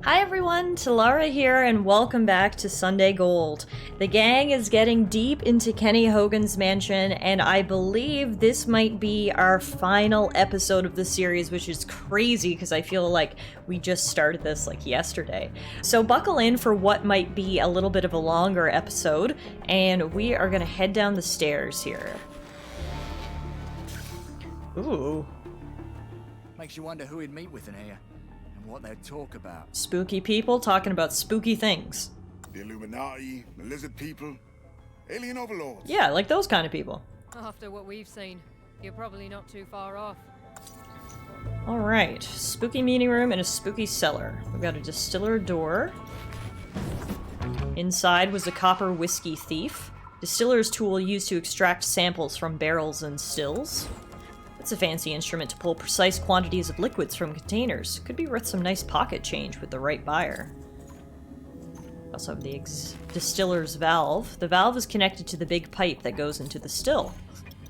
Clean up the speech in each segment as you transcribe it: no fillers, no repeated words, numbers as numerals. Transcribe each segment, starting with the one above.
Hi everyone, Tallara here, and welcome back to Sunday Gold. The gang is getting deep into Kenny Hogan's mansion, and I believe this might be our final episode of the series, which is crazy because I feel like we just started this like yesterday. So buckle in for what might be a little bit of a longer episode, and we are gonna head down the stairs here. Ooh. Makes you wonder who he'd meet with in here. What they'd talk about. Spooky people talking about spooky things. The Illuminati, the lizard people, alien overlords. Yeah, like those kind of people. After what we've seen, you're probably not too far off. Alright, spooky meeting room and a spooky cellar. We've got a distiller door. Inside was a copper whiskey thief. Distiller's tool used to extract samples from barrels and stills. It's a fancy instrument to pull precise quantities of liquids from containers. Could be worth some nice pocket change with the right buyer. Also have the distiller's valve. The valve is connected to the big pipe that goes into the still.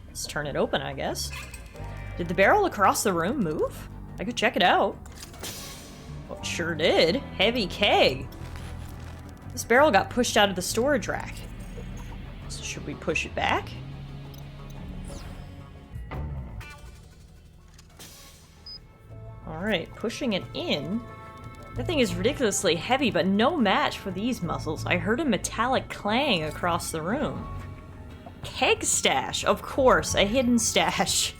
Let's turn it open, I guess. Did the barrel across the room move? I could check it out. Well, it sure did. Heavy keg. This barrel got pushed out of the storage rack. So should we push it back? Alright, pushing it in. That thing is ridiculously heavy, but no match for these muscles. I heard a metallic clang across the room. Keg stash! Of course, a hidden stash.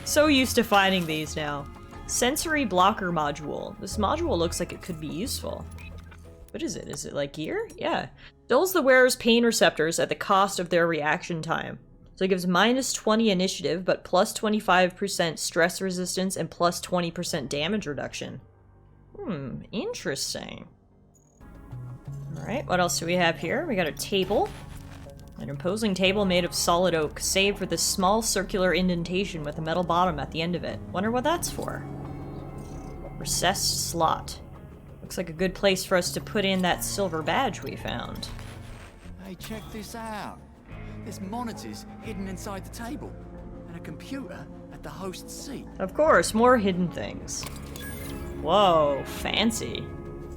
So used to finding these now. Sensory blocker module. This module looks like it could be useful. What is it? Is it like gear? Yeah. Dulls the wearer's pain receptors at the cost of their reaction time. So it gives minus 20 initiative, but plus 25% stress resistance and plus 20% damage reduction. Interesting. Alright, what else do we have here? We got a table. An imposing table made of solid oak, save for this small circular indentation with a metal bottom at the end of it. Wonder what that's for. Recessed slot. Looks like a good place for us to put in that silver badge we found. Hey, check this out. There's monitors hidden inside the table, and a computer at the host's seat. Of course, more hidden things. Whoa, fancy.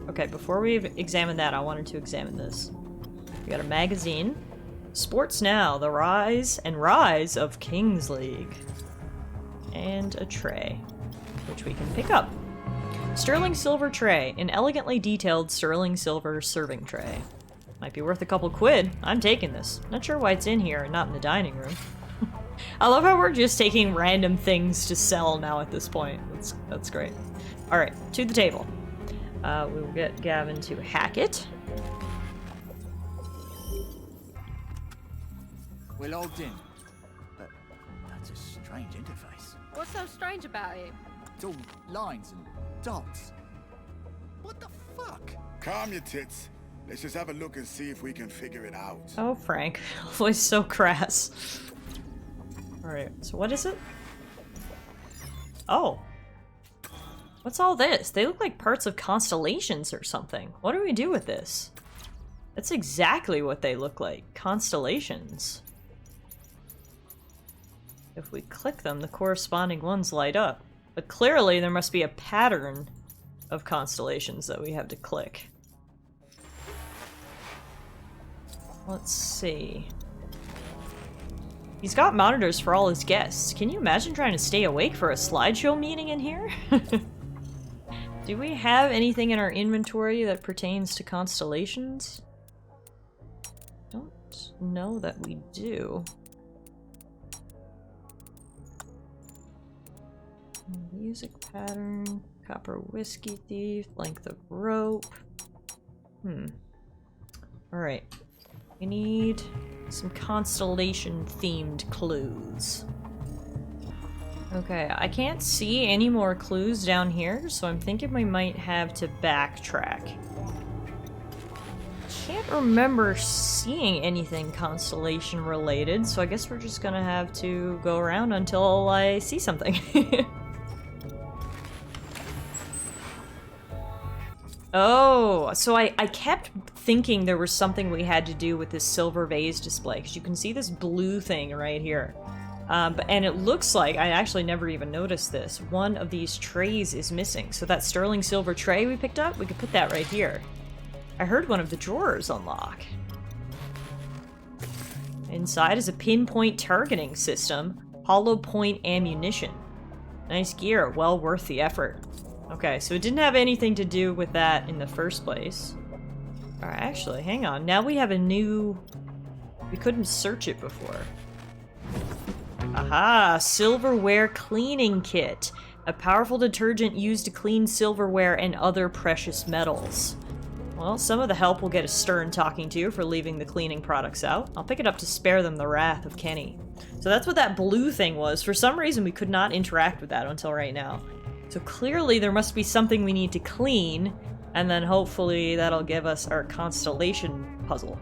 Okay, before we examine that, I wanted to examine this. We got a magazine. Sports Now, the rise of Kings League. And a tray, which we can pick up. Sterling silver tray, an elegantly detailed sterling silver serving tray. Might be worth a couple quid. I'm taking this. Not sure why it's in here and not in the dining room. I love how we're just taking random things to sell now at this point. That's great. Alright, to the table. We will get Gavin to hack it. We're logged in, but that's a strange interface. What's so strange about it? It's all lines and dots. What the fuck? Calm your tits. Let's just have a look and see if we can figure it out. Oh, Frank. Always so crass. Alright, so what is it? Oh. What's all this? They look like parts of constellations or something. What do we do with this? That's exactly what they look like. Constellations. If we click them, the corresponding ones light up. But clearly there must be a pattern of constellations that we have to click. Let's see. He's got monitors for all his guests. Can you imagine trying to stay awake for a slideshow meeting in here? Do we have anything in our inventory that pertains to constellations? Don't know that we do. Music pattern, copper whiskey thief, length of rope. Alright. We need some constellation-themed clues. Okay, I can't see any more clues down here, so I'm thinking we might have to backtrack. Can't remember seeing anything constellation-related, so I guess we're just gonna have to go around until I see something. Oh, so I kept thinking there was something we had to do with this silver vase display, because you can see this blue thing right here. And it looks like, I actually never even noticed this, one of these trays is missing. So that sterling silver tray we picked up, we could put that right here. I heard one of the drawers unlock. Inside is a pinpoint targeting system, hollow point ammunition. Nice gear, well worth the effort. Okay, so it didn't have anything to do with that in the first place. Alright, actually, hang on. Now we have a new... We couldn't search it before. Aha! Silverware cleaning kit. A powerful detergent used to clean silverware and other precious metals. Well, some of the help will get a stern talking to for leaving the cleaning products out. I'll pick it up to spare them the wrath of Kenny. So that's what that blue thing was. For some reason, we could not interact with that until right now. So clearly there must be something we need to clean, and then hopefully that'll give us our constellation puzzle.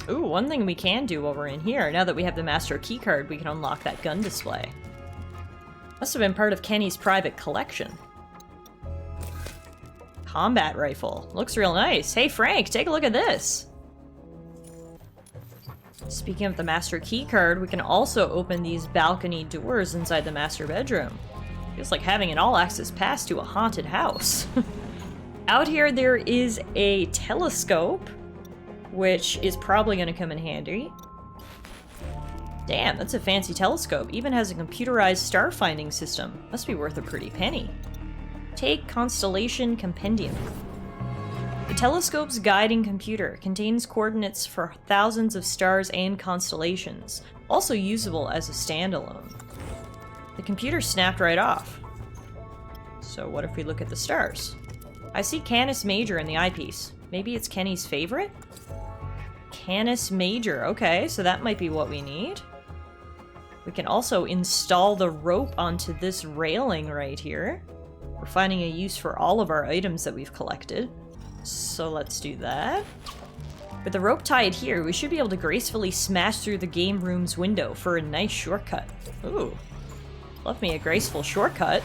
Ooh, one thing we can do while we're in here, now that we have the master keycard, we can unlock that gun display. Must have been part of Kenny's private collection. Combat rifle. Looks real nice. Hey Frank, take a look at this! Speaking of the master keycard, we can also open these balcony doors inside the master bedroom. Feels like having an all-access pass to a haunted house. Out here there is a telescope, which is probably going to come in handy. Damn, that's a fancy telescope. Even has a computerized star finding system. Must be worth a pretty penny. Take Constellation Compendium. The telescope's guiding computer contains coordinates for thousands of stars and constellations, also usable as a standalone. The computer snapped right off. So what if we look at the stars? I see Canis Major in the eyepiece. Maybe it's Kenny's favorite? Canis Major, okay, so that might be what we need. We can also install the rope onto this railing right here. We're finding a use for all of our items that we've collected. So let's do that. With the rope tied here, we should be able to gracefully smash through the game room's window for a nice shortcut. Ooh, love me a graceful shortcut.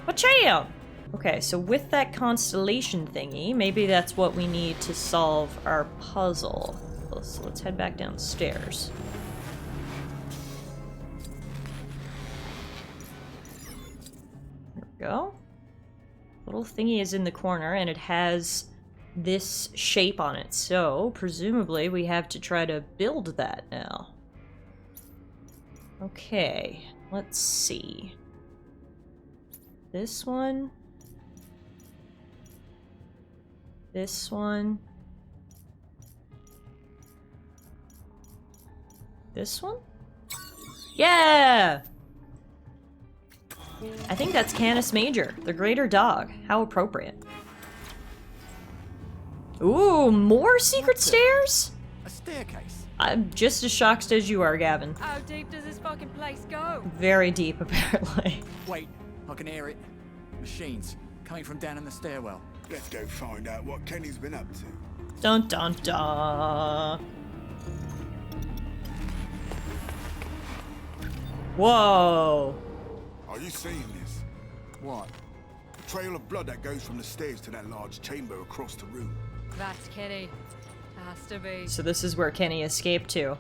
Wacham! Okay, so with that constellation thingy, maybe that's what we need to solve our puzzle. So let's head back downstairs. There we go. Little thingy is in the corner, and it has this shape on it, so presumably we have to try to build that now. Okay, let's see. This one. This one. This one? Yeah! I think that's Canis Major, the greater dog. How appropriate. Ooh, more secret stairs? A staircase? I'm just as shocked as you are, Gavin. How deep does this fucking place go? Very deep, apparently. Wait, I can hear it. Machines coming from down in the stairwell. Let's go find out what Kenny's been up to. Dun dun dun. Whoa. Are you seeing this? What? A trail of blood that goes from the stairs to that large chamber across the room. That's Kenny. Has to be. So this is where Kenny escaped to.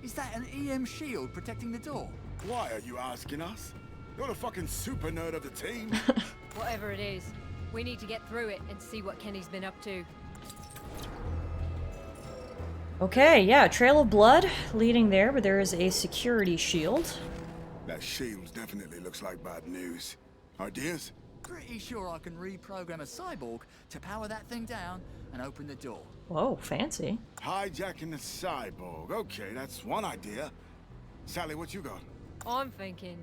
Is that an EM shield protecting the door? Why are you asking us? You're the fucking super nerd of the team. Whatever it is, we need to get through it and see what Kenny's been up to. Okay, yeah, trail of blood leading there, but there is a security shield. That shield definitely looks like bad news. Ideas? Pretty sure I can reprogram a cyborg to power that thing down and open the door. Whoa, fancy. Hijacking the cyborg. Okay, that's one idea. Sally, what you got? I'm thinking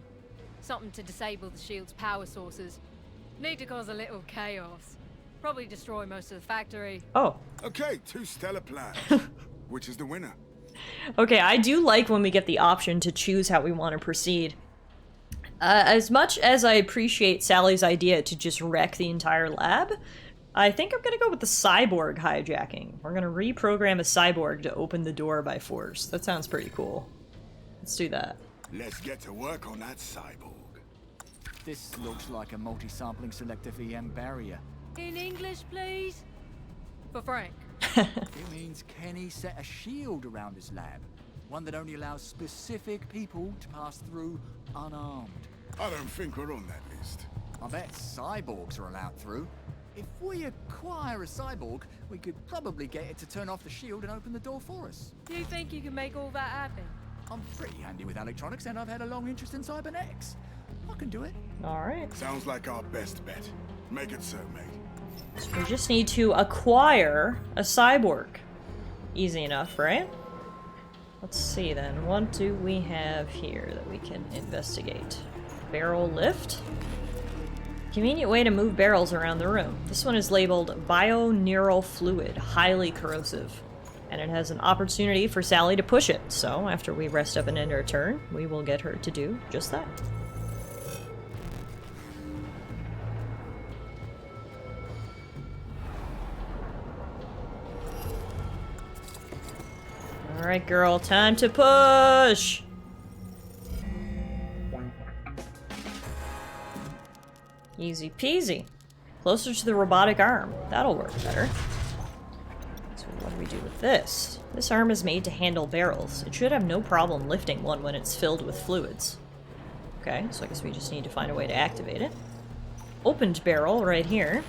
something to disable the shield's power sources. Need to cause a little chaos. Probably destroy most of the factory. Oh. Okay, 2 stellar plans. Which is the winner? Okay, I do like when we get the option to choose how we want to proceed. As much as I appreciate Sally's idea to just wreck the entire lab, I think I'm gonna go with the cyborg hijacking. We're gonna reprogram a cyborg to open the door by force. That sounds pretty cool. Let's do that. Let's get to work on that cyborg. This looks like a multi-sampling selective EM barrier. In English, please? For Frank. It means Kenny set a shield around his lab. One that only allows specific people to pass through unarmed. I don't think we're on that list. I bet cyborgs are allowed through. If we acquire a cyborg, we could probably get it to turn off the shield and open the door for us. Do you think you can make all that happen? I'm pretty handy with electronics, and I've had a long interest in cybernetics. I can do it. Alright. Sounds like our best bet. Make it so, mate. So we just need to acquire a cyborg. Easy enough, right? Let's see then. What do we have here that we can investigate? Barrel lift. Convenient way to move barrels around the room. This one is labeled bioneural fluid, highly corrosive. And it has an opportunity for Sally to push it. So after we rest up and end our turn, we will get her to do just that. Alright, girl, time to push! Easy peasy. Closer to the robotic arm. That'll work better. So what do we do with this? This arm is made to handle barrels. It should have no problem lifting one when it's filled with fluids. Okay, so I guess we just need to find a way to activate it. Opened barrel right here.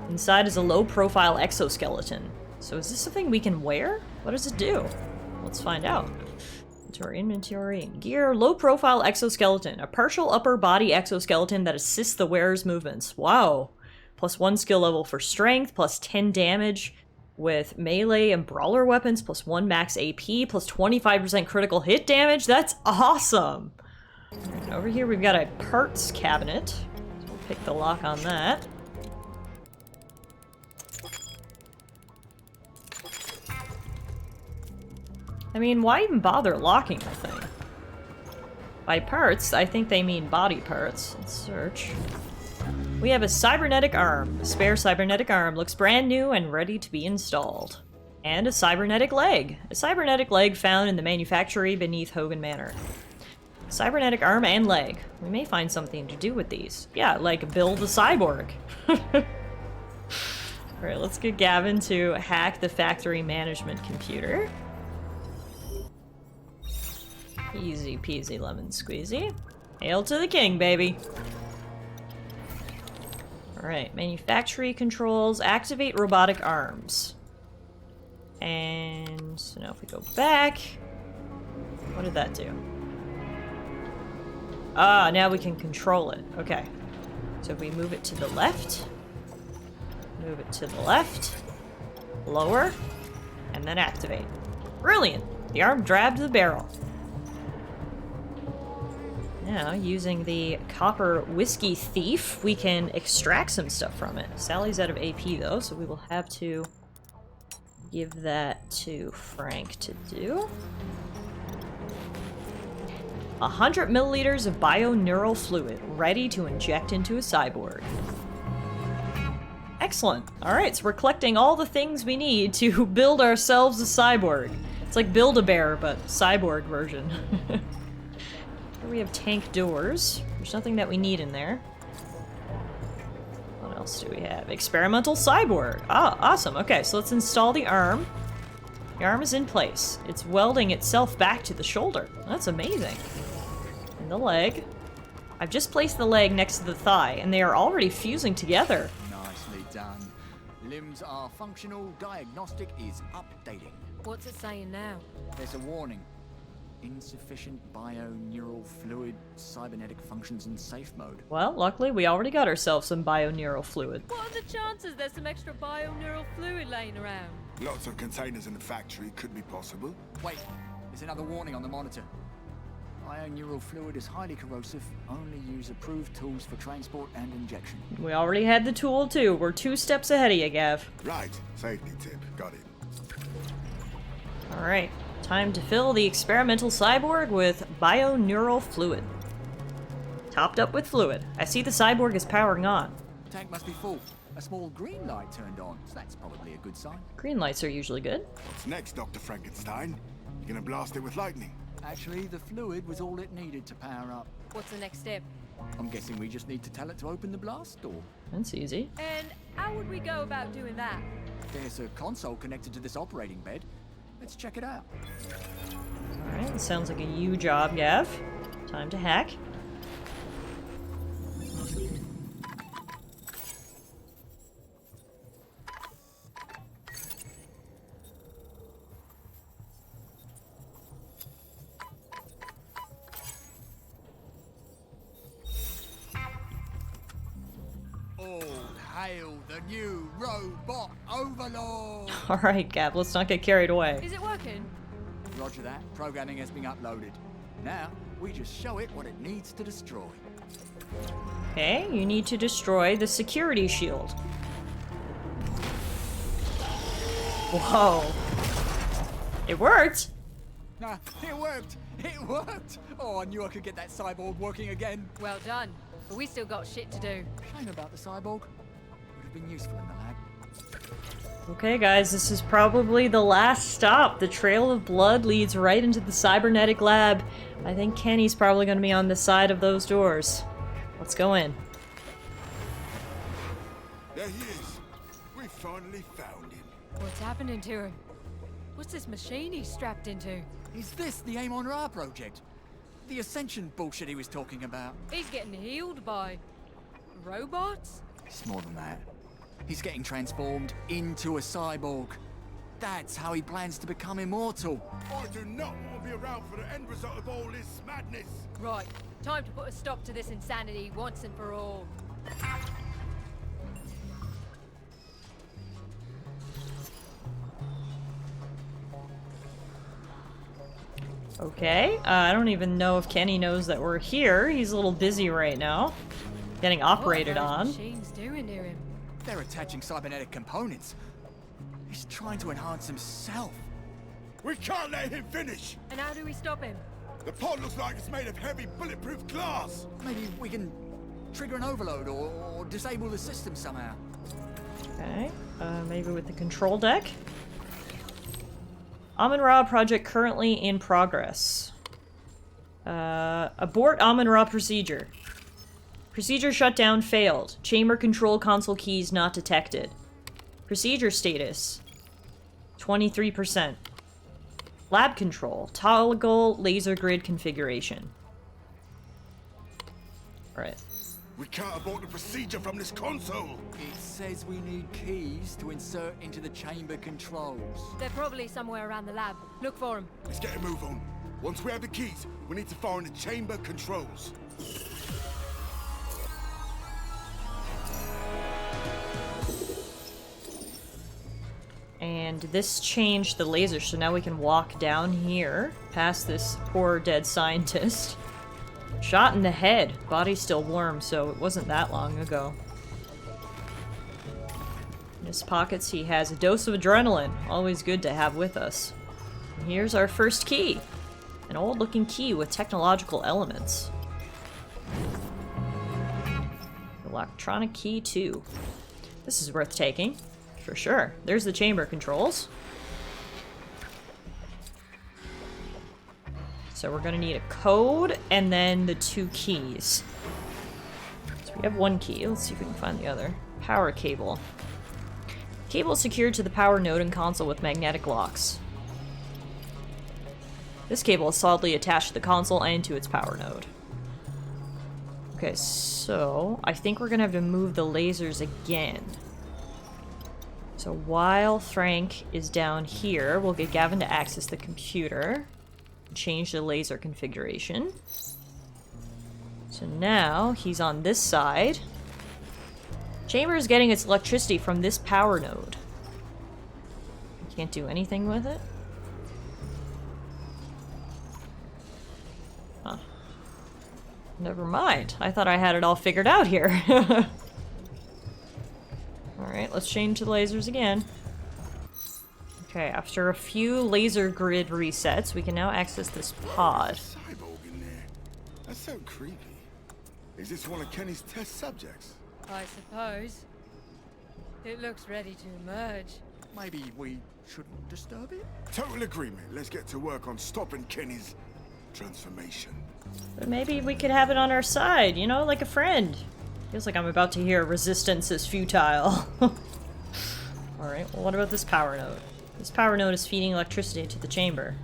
Inside is a low-profile exoskeleton. So is this something we can wear? What does it do? Let's find out. To our inventory. Gear, low-profile exoskeleton. A partial upper body exoskeleton that assists the wearer's movements. Wow. +1 skill level for strength, +10 damage with melee and brawler weapons, +1 max AP, +25% critical hit damage. That's awesome! Right, over here we've got a parts cabinet. So we'll pick the lock on that. I mean, why even bother locking the thing? By parts, I think they mean body parts. Let's search. We have a cybernetic arm. The spare cybernetic arm looks brand new and ready to be installed. And a cybernetic leg. A cybernetic leg found in the manufactory beneath Hogan Manor. Cybernetic arm and leg. We may find something to do with these. Yeah, like build a cyborg. Alright, let's get Gavin to hack the factory management computer. Easy peasy lemon squeezy. Hail to the king, baby! Alright, manufactory controls, activate robotic arms. And so now if we go back, what did that do? Ah, now we can control it. Okay. So if we move it to the left, move it to the left, lower, and then activate. Brilliant! The arm grabbed the barrel. Now, using the copper whiskey thief, we can extract some stuff from it. Sally's out of AP though, so we will have to give that to Frank to do. 100 milliliters of bioneural fluid, ready to inject into a cyborg. Excellent. Alright, so we're collecting all the things we need to build ourselves a cyborg. It's like Build-A-Bear, but cyborg version. Here we have tank doors. There's nothing that we need in there. What else do we have? Experimental cyborg. Ah, awesome. Okay, so let's install the arm. The arm is in place. It's welding itself back to the shoulder. That's amazing. And the leg. I've just placed the leg next to the thigh, and they are already fusing together. Nicely done. Limbs are functional. Diagnostic is updating. What's it saying now? There's a warning. Insufficient bioneural fluid, cybernetic functions in safe mode. Well, luckily we already got ourselves some bioneural fluid. What are the chances there's some extra bioneural fluid laying around? Lots of containers in the factory could be possible. Wait, there's another warning on the monitor. Bioneural fluid is highly corrosive. Only use approved tools for transport and injection. We already had the tool too. We're 2 steps ahead of you, Gav. Right, safety tip. Got it. Alright, time to fill the experimental cyborg with bioneural fluid. Topped up with fluid. I see the cyborg is powering on. Tank must be full. A small green light turned on, so that's probably a good sign. Green lights are usually good. What's next, Dr. Frankenstein? You gonna blast it with lightning? Actually, the fluid was all it needed to power up. What's the next step? I'm guessing we just need to tell it to open the blast door. That's easy. And how would we go about doing that? There's a console connected to this operating bed. Let's check it out. Alright, sounds like a you job, Gav. Time to hack. Hail the new robot overlord! Alright, Gav, let's not get carried away. Is it working? Roger that. Programming has been uploaded. Now, we just show it what it needs to destroy. Okay, you need to destroy the security shield. Whoa. It worked! Nah, it worked! It worked! Oh, I knew I could get that cyborg working again. Well done. But we still got shit to do. Shame about the cyborg. Would have been useful in the lab. Okay, guys, this is probably the last stop. The trail of blood leads right into the cybernetic lab. I think Kenny's probably going to be on the side of those doors. Let's go in. There he is. We finally found him. What's happening to him? What's this machine he's strapped into? Is this the Amon Ra project? The Ascension bullshit he was talking about? He's getting healed by robots? It's more than that. He's getting transformed into a cyborg. That's how he plans to become immortal. I do not want to be around for the end result of all this madness. Right. Time to put a stop to this insanity once and for all. Okay, I don't even know if Kenny knows that we're here. He's a little busy right now. Getting operated What are on. those machines doing to him? They're attaching cybernetic components. He's trying to enhance himself. We can't let him finish. And how do we stop him? The pod looks like it's made of heavy bulletproof glass. Maybe we can trigger an overload or disable the system somehow. Okay, maybe with the control deck. Amon-Ra project currently in progress. Abort Amon-Ra procedure. Procedure shutdown failed. Chamber control console keys not detected. Procedure status 23%. Lab control. Toggle laser grid configuration. Alright. We can't abort the procedure from this console. It says we need keys to insert into the chamber controls. They're probably somewhere around the lab. Look for them. Let's get a move on. Once we have the keys, we need to find the chamber controls. And this changed the laser, so now we can walk down here, past this poor dead scientist. Shot in the head. Body's still warm, so it wasn't that long ago. In his pockets, he has a dose of adrenaline. Always good to have with us. And here's our first key. An old-looking key with technological elements. Electronic key 2. This is worth taking. For sure. There's the chamber controls. So we're gonna need a code and then the 2 keys. So we have 1 key. Let's see if we can find the other. Power cable. Cable is secured to the power node and console with magnetic locks. This cable is solidly attached to the console and to its power node. Okay, so I think we're gonna have to move the lasers again. So while Frank is down here, we'll get Gavin to access the computer. Change the laser configuration. So now he's on this side. Chamber is getting its electricity from this power node. Can't do anything with it. Huh. Never mind. I thought I had it all figured out here. Alright, let's change the lasers again. Okay, after a few laser grid resets, we can now access this pod. Cyborg in there. That's so creepy. Is this one of Kenny's test subjects? I suppose. It looks ready to emerge. Maybe we shouldn't disturb it? Total agreement. Let's get to work on stopping Kenny's transformation. But maybe we could have it on our side, you know, like a friend. Feels like I'm about to hear resistance is futile. Alright, well what about this power node? This power node is feeding electricity to the chamber.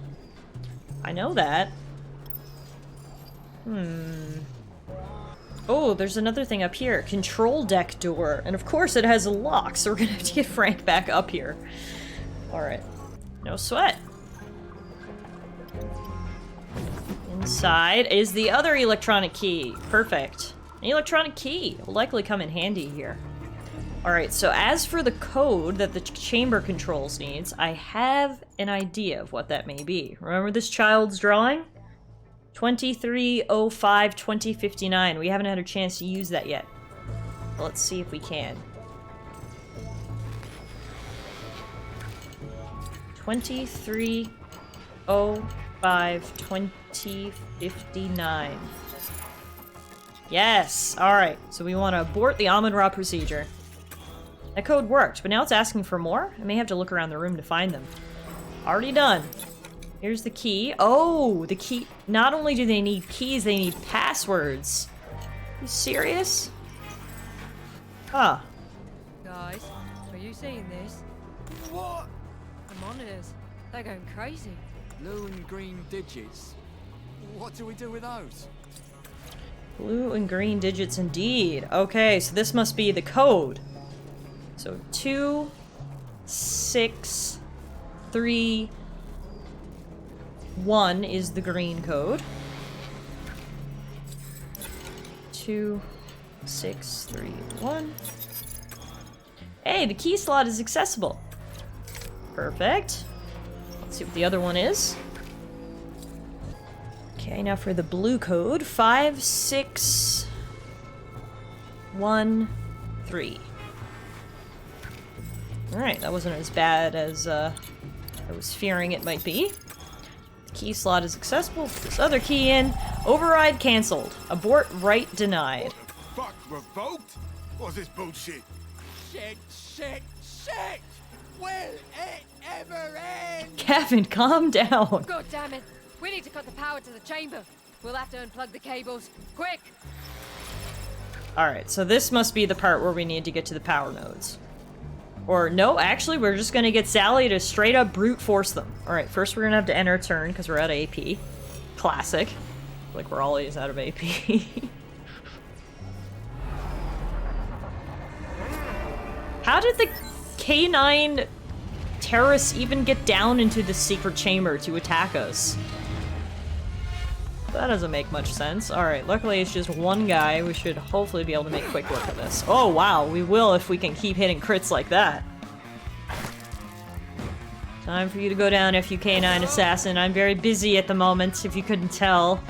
I know that. Oh, there's another thing up here. Control deck door. And of course it has a lock, so we're gonna have to get Frank back up here. Alright. No sweat. Inside is the other electronic key. Perfect. An electronic key will likely come in handy here. Alright, so as for the code that the chamber controls needs, I have an idea of what that may be. Remember this child's drawing? 2305-2059. We haven't had a chance to use that yet. Let's see if we can. 2305-2059. Yes! Alright, so we want to abort the Amon-Ra procedure. That code worked, but now it's asking for more? I may have to look around the room to find them. Already done. Here's the key. Oh, the key. Not only do they need keys, they need passwords. You serious? Huh. Guys, are you seeing this? What? The monitors. They're going crazy. Blue and green digits. What do we do with those? Blue and green digits indeed. Okay, so this must be the code. So 2, 6, 3, 1 is the green code. 2, 6, 3, 1. Hey, the key slot is accessible. Perfect. Let's see what the other one is. Okay, now for the blue code. 5, 6, 1, 3. Alright, that wasn't as bad as I was fearing it might be. The key slot is accessible. Put this other key in. Override cancelled. Abort write denied. Fuck, revoked? What's this bullshit? Shit, shit, shit! Will it ever end? Kevin, calm down. God damn it! We need to cut the power to the chamber. We'll have to unplug the cables. Quick! Alright, so this must be the part where we need to get to the power nodes. Or, no, actually, we're just gonna get Sally to straight up brute force them. Alright, first we're gonna have to end our turn, because we're out of AP. Classic. Like, we're always out of AP. How did the K9 terrorists even get down into the secret chamber to attack us? That doesn't make much sense. Alright, luckily it's just one guy. We should hopefully be able to make quick work of this. Oh wow, we will if we can keep hitting crits like that. Time for you to go down, FUK9 Assassin. I'm very busy at the moment, if you couldn't tell.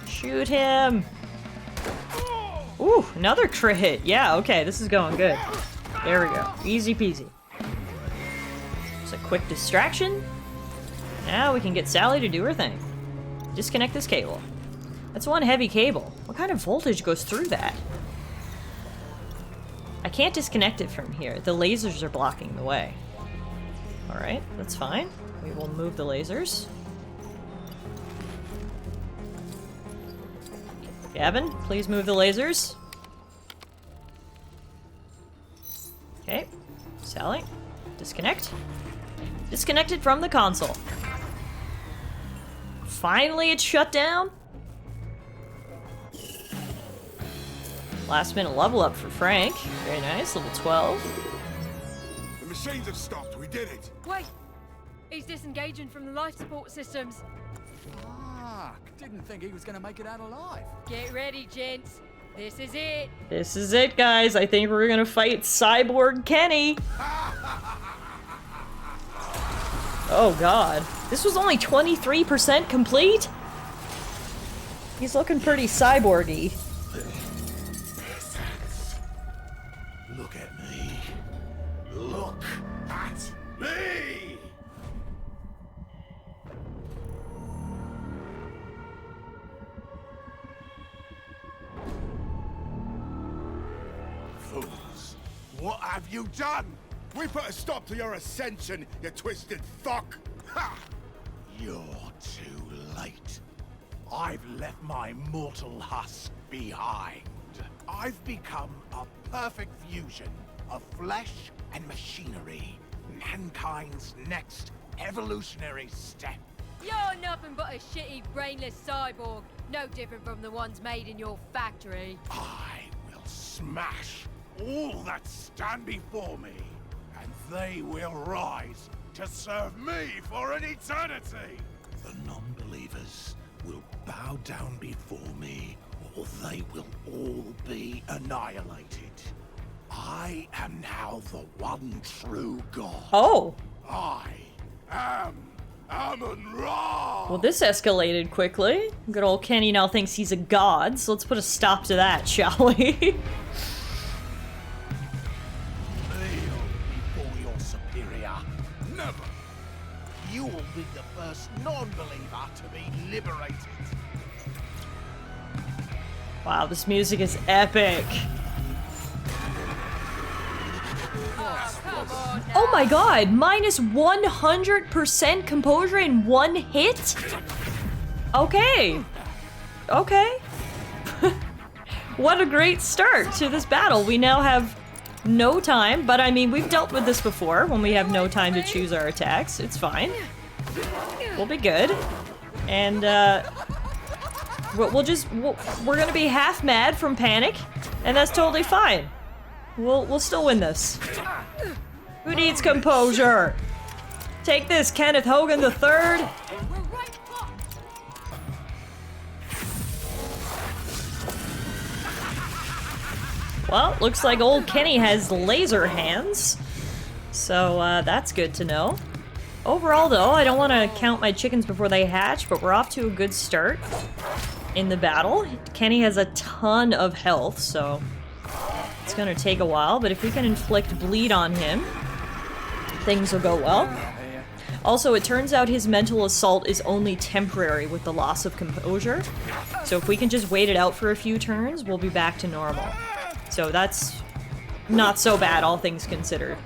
Shoot him! Ooh, another crit hit. Yeah, okay, this is going good. There we go. Easy peasy. Just a quick distraction. Now we can get Sally to do her thing. Disconnect this cable. That's one heavy cable. What kind of voltage goes through that? I can't disconnect it from here. The lasers are blocking the way. Alright, that's fine. We will move the lasers. Gavin, please move the lasers. Okay. Sally, disconnect. Disconnected from the console. Finally, it's shut down. Last minute level up for Frank. Very nice, level 12. The machines have stopped. We did it. Wait! He's disengaging from the life support systems. Fuck, didn't think he was gonna make it out alive. Get ready, gents. This is it. This is it, guys. I think we're gonna fight Cyborg Kenny. Oh god. This was only 23% complete? He's looking pretty cyborgy. Look at me. Look at me. Fools. What have you done? We put a stop to your ascension, you twisted fuck! Ha! You're too late. I've left my mortal husk behind. I've become a perfect fusion of flesh and machinery. Mankind's next evolutionary step. You're nothing but a shitty, brainless cyborg. No different from the ones made in your factory. I will smash all that stand before me, and they will rise to serve me for an eternity. The non-believers will bow down before me, or they will all be annihilated. I am now the one true God. Oh. I am Amun-Ra! Well, this escalated quickly. Good old Kenny now thinks he's a god, so let's put a stop to that, shall we? Kneel before your superior. Never. You will be the first non-believer to be liberated. Wow, this music is epic. Oh my god, minus 100% composure in one hit? Okay. Okay. What a great start to this battle. We now have no time, but I mean, we've dealt with this before when we have no time to choose our attacks. It's fine. We'll be good. And, we're gonna be half mad from panic, and that's totally fine. We'll still win this. Who needs composure? Take this, Kenneth Hogan III. Well, looks like old Kenny has laser hands. So, that's good to know. Overall, though, I don't want to count my chickens before they hatch, but we're off to a good start in the battle. Kenny has a ton of health, so it's gonna take a while, but if we can inflict bleed on him, things will go well. Also, it turns out his mental assault is only temporary with the loss of composure. So if we can just wait it out for a few turns, we'll be back to normal. So that's not so bad, all things considered.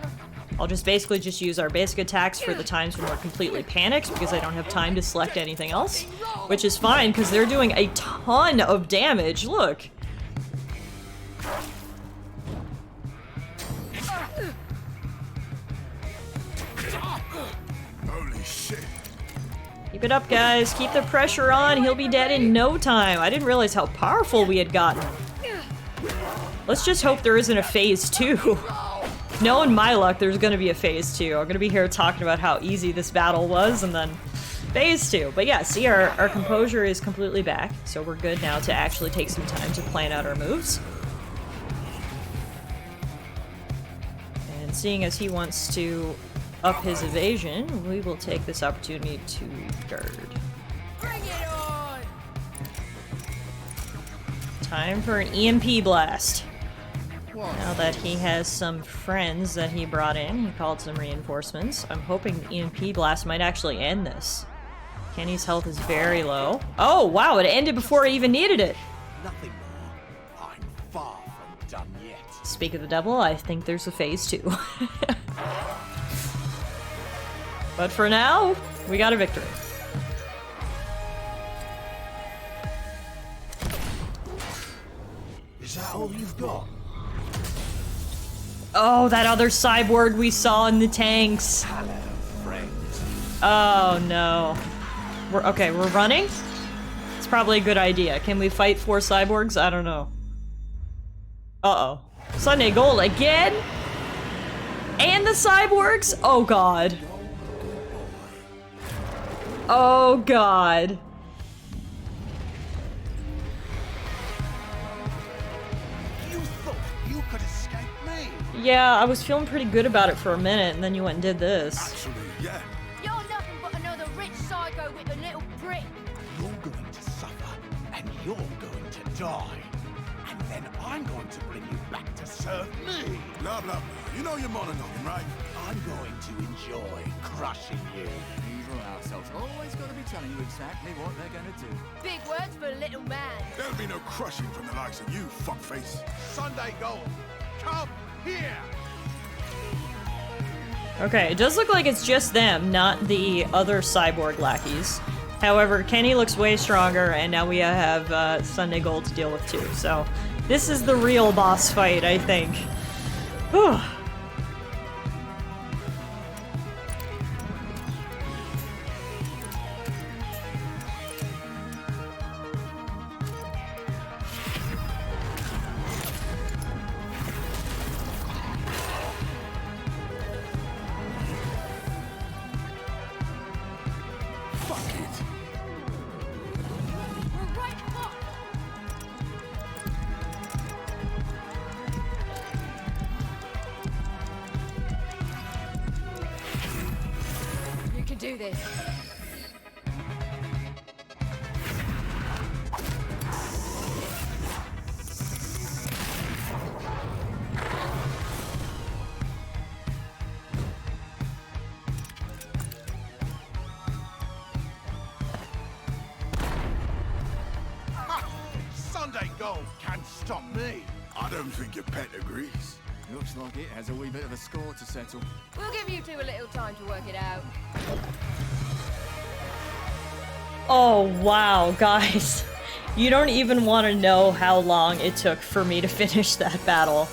I'll just basically just use our basic attacks for the times when we're completely panicked because I don't have time to select anything else. Which is fine, because they're doing a ton of damage. Look. Holy shit. Keep it up, guys. Keep the pressure on. He'll be dead in no time. I didn't realize how powerful we had gotten. Let's just hope there isn't a phase 2. Knowing my luck, there's gonna be a phase 2. I'm gonna be here talking about how easy this battle was, and then phase 2. But yeah, see, our composure is completely back, so we're good now to actually take some time to plan out our moves. And seeing as he wants to up his evasion, we will take this opportunity to guard. Bring it on! Time for an EMP blast. Now that he has some friends that he brought in, he called some reinforcements. I'm hoping the EMP blast might actually end this. Kenny's health is very low. Oh, wow, it ended before I even needed it. Nothing more. I'm far from done yet. Speak of the devil, I think there's a phase 2. But for now, we got a victory. Is that all you've got? Oh, that other cyborg we saw in the tanks. Hello, friend. Oh, no. We're running? It's probably a good idea. Can we fight 4 cyborgs? I don't know. Uh-oh. Sunday Gold again? And the cyborgs? Oh, God. Oh, God. You thought you could escape me? Yeah, I was feeling pretty good about it for a minute, and then you went and did this. Actually, yeah. You're nothing but another rich psycho with a little prick. You're going to suffer, and you're going to die. And then I'm going to bring you back to serve me. Blah, blah, blah. You know your monologue, right? I'm going to enjoy crushing you. Usual assholes. Always gotta be telling you exactly what they're gonna do. Big words for a little man. There'll be no crushing from the likes of you, fuckface. Sunday Gold, come here. Okay, it does look like it's just them, not the other cyborg lackeys. However, Kenny looks way stronger, and now we have Sunday Gold to deal with too, so This is the real boss fight, I think. Whew. Do this. Sunday gold can't stop me. I don't think your pet agrees. Looks like it has a wee bit of a score to settle. We'll give you two a little time to work it out. Oh, wow, guys. You don't even want to know how long it took for me to finish that battle.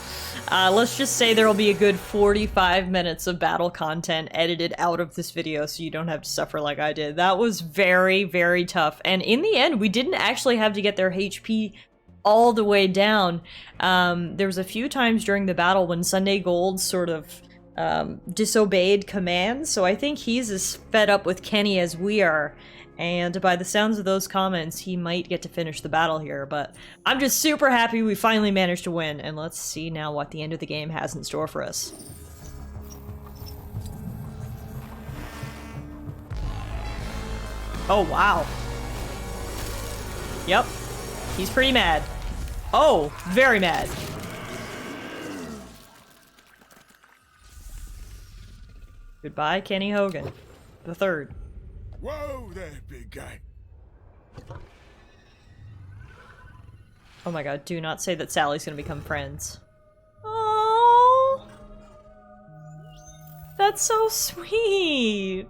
Let's just say there will be a good 45 minutes of battle content edited out of this video so you don't have to suffer like I did. That was very, very tough. And in the end, we didn't actually have to get their HP all the way down. There was a few times during the battle when Sunday Gold sort of disobeyed commands, so I think he's as fed up with Kenny as we are. And by the sounds of those comments, he might get to finish the battle here, but I'm just super happy we finally managed to win, and let's see now what the end of the game has in store for us. Oh, wow. Yep. He's pretty mad. Oh, very mad. Goodbye, Kenny Hogan, the third. Whoa there, big guy. Oh my god, do not say that Sally's gonna become friends. Oh, that's so sweet.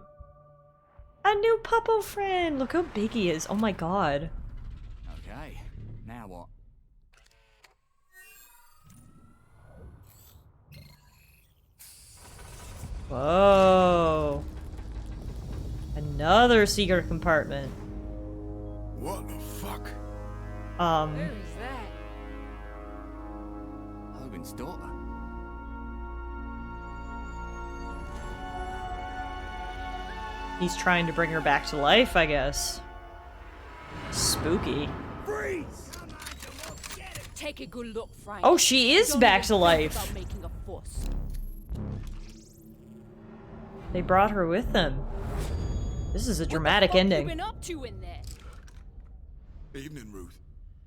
A new puppo friend. Look how big he is. Oh my god. Okay, now what? Whoa. Another secret compartment. What the fuck? Who's that? Hogan's daughter. He's trying to bring her back to life, I guess. Spooky. Freeze! Take a good look, Frank. Oh, she is Don't back even to think life. about making a fuss. They brought her with them. This is a dramatic What the fuck ending. you been up to in there? Evening, Ruth.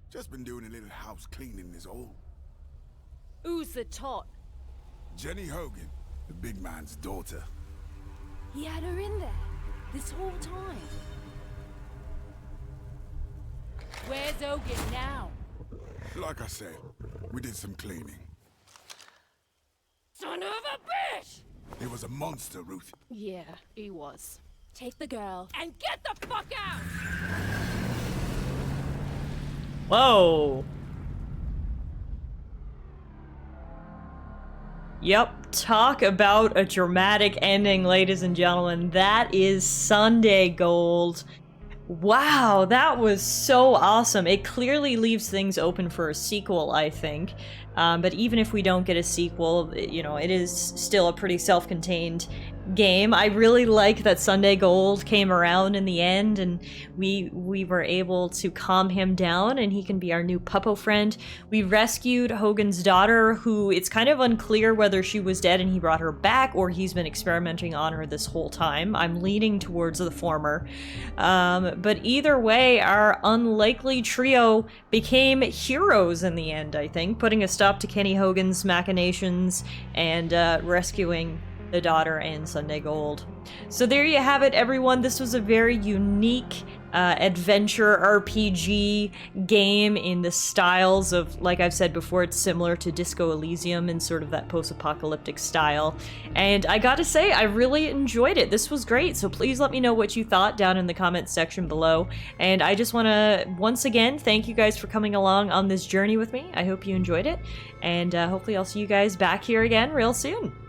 Just been doing a little house cleaning is all. Who's the tot? Jenny Hogan, the big man's daughter. He had her in there this whole time. Where's Hogan now? Like I said, we did some cleaning. Son of a bitch! He was a monster, Ruth. Yeah, he was. Take the girl and get the fuck out! Whoa. Yep, talk about a dramatic ending, ladies and gentlemen. That is Sunday Gold. Wow, that was so awesome. It clearly leaves things open for a sequel, I think. But even if we don't get a sequel, you know, it is still a pretty self-contained game. I really like that Sunday Gold came around in the end, and we were able to calm him down, and he can be our new puppo friend. We rescued Hogan's daughter, who it's kind of unclear whether she was dead and he brought her back, or he's been experimenting on her this whole time. I'm leaning towards the former. But either way, our unlikely trio became heroes in the end, I think, putting a stop to Kenny Hogan's machinations and rescuing the daughter and Sunday Gold. So there you have it, everyone. This was a very unique adventure RPG game in the styles of, like I've said before, it's similar to Disco Elysium in sort of that post-apocalyptic style. And I gotta say, I really enjoyed it. This was great, so please let me know what you thought down in the comments section below. And I just want to, once again, thank you guys for coming along on this journey with me. I hope you enjoyed it, and hopefully I'll see you guys back here again real soon.